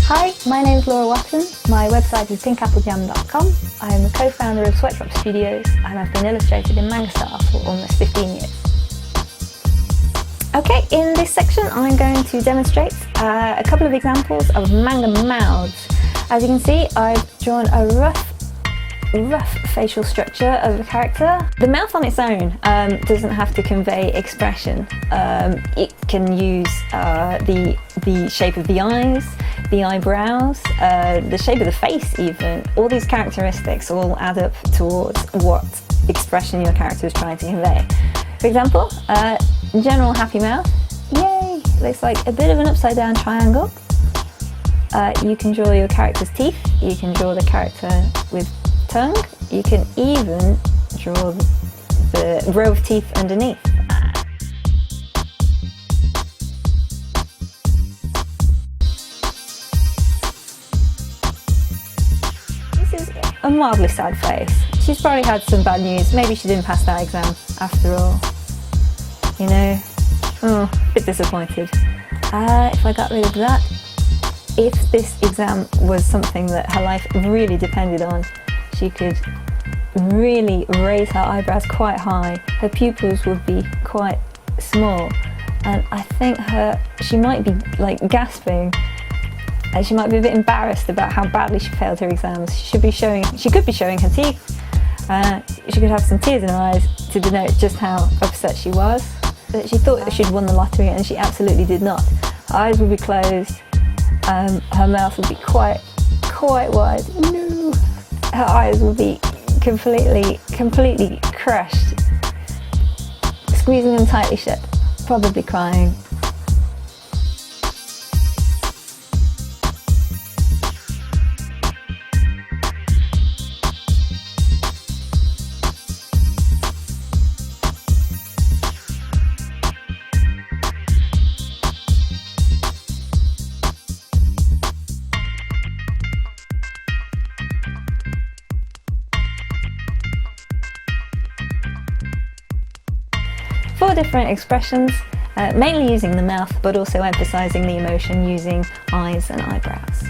Hi, my name is Laura Watson. My website is pinkapplejam.com. I am a co-founder of Sweatshop Studios and I've been illustrated in manga style for almost 15 years. Okay, in this section I'm going to demonstrate a couple of examples of manga mouths. As you can see, I've drawn a rough facial structure of the character. The mouth on its own doesn't have to convey expression. It can use the shape of the eyes, the eyebrows, the shape of the face even. All these characteristics all add up towards what expression your character is trying to convey. For example, general happy mouth, yay, looks like a bit of an upside down triangle. You can draw your character's teeth, you can draw the character with tongue, you can even draw the row of teeth underneath. This is a mildly sad face. She's probably had some bad news, maybe she didn't pass that exam after all. You know, a bit disappointed. If I got rid of that, if this exam was something that her life really depended on, she could really raise her eyebrows quite high, her pupils would be quite small, and I think she might be like gasping, and she might be a bit embarrassed about how badly she failed her exams. She could be showing her teeth, she could have some tears in her eyes to denote just how upset she was. But she thought that she'd won the lottery and she absolutely did not. Her eyes would be closed, her mouth would be quite wide. No. Her eyes would be completely crushed, squeezing them tightly shut, probably crying. Four different expressions, mainly using the mouth, but also emphasizing the emotion using eyes and eyebrows.